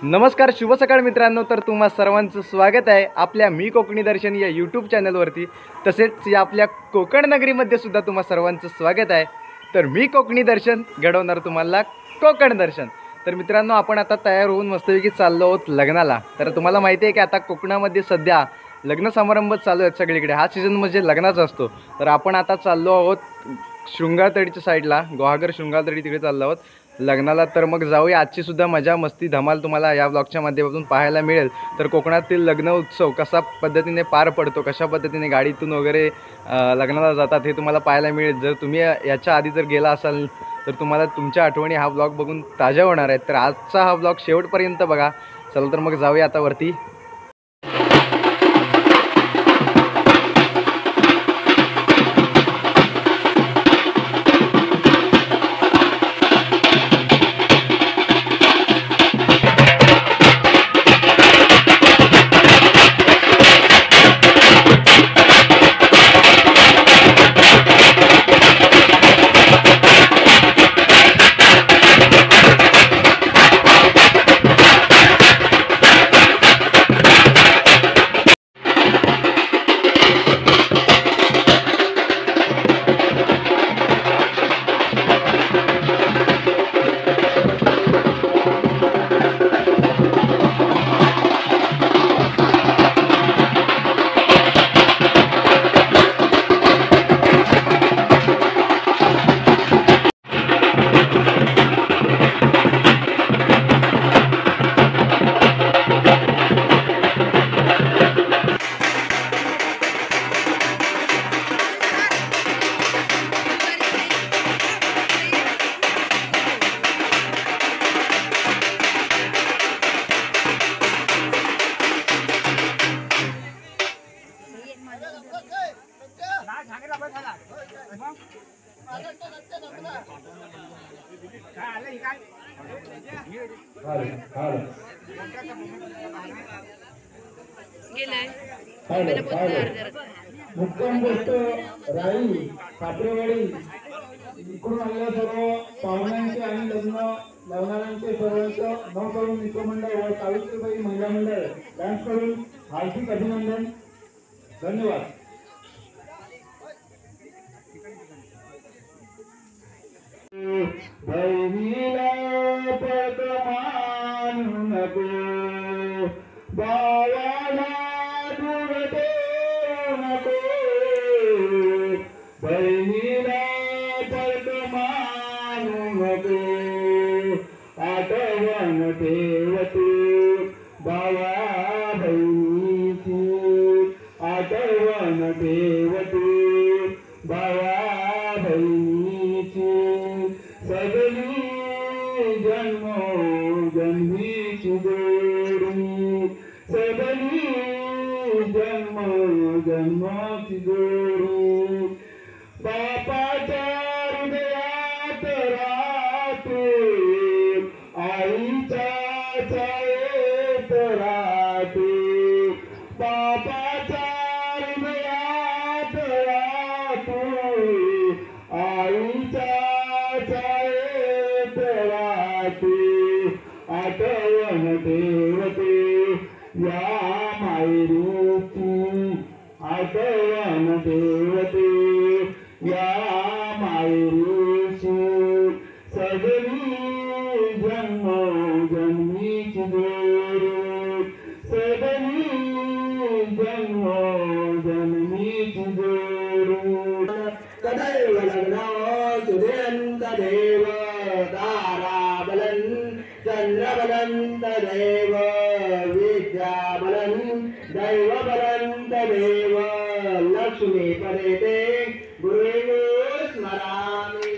नमस्कार, शुभ सकाळ मित्रांनो. तर तुम्हा सर्वांचं स्वागत आहे आपल्या मी कोकणी दर्शन या यूट्यूब चॅनलवरती. तसेच या आपल्या कोकण नगरीमध्ये सुद्धा तुम्हा सर्वांचं स्वागत आहे. तर मी कोकणी दर्शन घडवणार तुम्हाला कोकण दर्शन. तर मित्रांनो, आपण आता तयार होऊन मस्तपैकी चाललो आहोत लग्नाला. तर तुम्हाला माहिती आहे की आता कोकणामध्ये सध्या लग्न समारंभ चालू आहेत सगळीकडे. हा सीझन म्हणजे लग्नाचा असतो. तर आपण आता चाललो आहोत शृंगारतळीच्या साईडला, गुहागर शृंगारतळी तिकडे चाललो आहोत लग्नाला. तर मग जाऊया, आजची सुद्धा मजा मस्ती धमाल तुम्हाला या ब्लॉगच्या माध्यमातून पाहायला मिळेल. तर कोकणातील लग्न उत्सव कशा पद्धतीने पार पडतो, कशा पद्धतीने गाडीतून वगैरे लग्नाला जातात हे तुम्हाला पाहायला मिळेल. जर तुम्ही याच्या आधी जर गेला असाल तर तुम्हाला तुमच्या आठवणी हा ब्लॉग बघून ताज्या होणार आहेत. तर आजचा हा ब्लॉग शेवटपर्यंत बघा. चला तर मग जाऊया आता वरती. मुक्काम गोष्ट राई सापरेवाडी इकडून आलेल्या सर्व पाहुण्यांचे आणि लग्न लावणाऱ्यांचे सर्वांचं नवतरुण मित्रमंडळ व सावित्रीबाई महिला मंडळ डान्स करून हार्दिक अभिनंदन. धन्यवाद. बहिणीला पदमान नको, भावाला दूर देऊ नको. बहिणीला पदमान नको, आठवण ठेवतो भावा बहिणीची. आठवण ठेवतो भावा बहिणीची. सगळी जन्मोजन्मीची जोडी, सगळी जन्मोजन्माची जोडी. बापाच्या हृदयात राहते, आईच्या छायेत राहते. बापाच्या हृदयात राहते, आईच्या आठवण ठेवते या मायरूची. आठवण ठेवते या मायरूची. सगळी जन्मोजन्मीची जोडी, सगळी जन्मोजन्मीची जोडी. तदैव लग्नो सुधिरन्त देव, ताराबलं चंद्रबलं तदेव, विद्याबलं दैवबलं तदेव. लक्ष्मी परेते गुरुर्गो स्मरामि.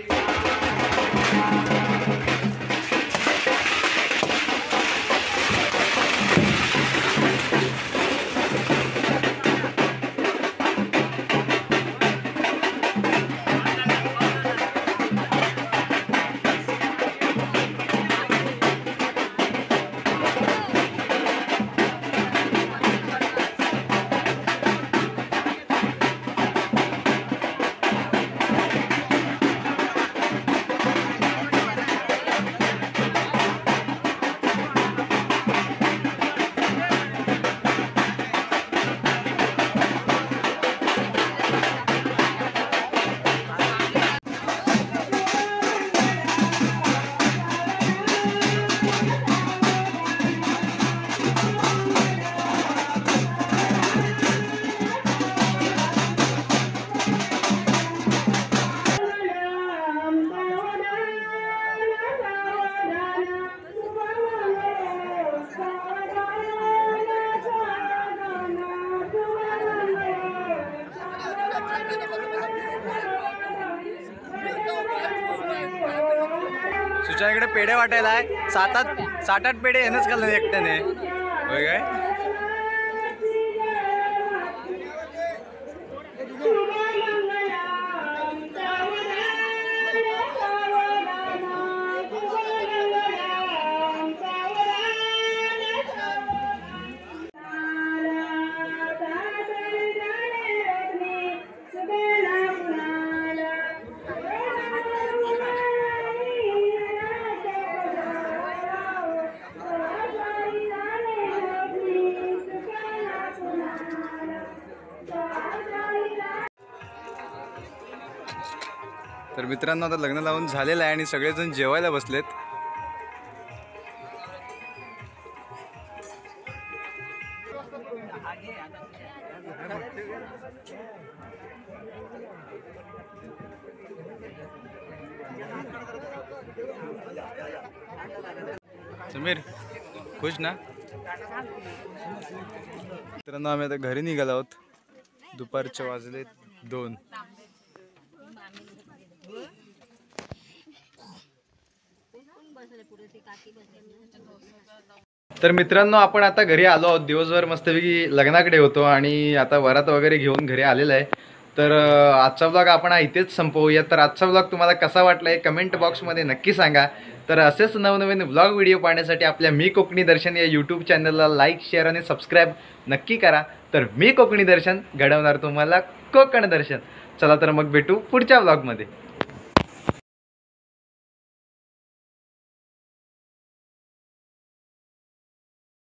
मित्रांनो इकडे पेढे वाटायला आहे. 7-8 पेढे येणंच खाल्लं एकट्याने. होय काय? तर मित्रांनो आता लग्न लावून झालेलं आहे आणि सगळेजण जेवायला बसलेत. समीर खुश ना? मित्रांनो आम्ही आता घरी निघालो आहोत. दुपारचे वाजले 2. तर मित्रांनो आपण आता घरी आलो आहोत. दिवसभर मस्तपैकी लग्नाकडे होतो आणि आता वरात वगैरे घेऊन घरी आलेला आहे. तर आजचा ब्लॉग आपण इथेच संपवूया. तर आजचा ब्लॉग तुम्हाला कसा वाटला आहे कमेंट बॉक्समध्ये नक्की सांगा. तर असेच नवनवीन ब्लॉग व्हिडिओ पाहण्यासाठी आपल्या मी कोकणी दर्शन या यूट्यूब चॅनलला लाईक शेअर आणि सबस्क्राईब नक्की करा. तर मी कोकणी दर्शन घडवणार तुम्हाला कोकण दर्शन. चला तर मग भेटू पुढच्या ब्लॉगमध्ये.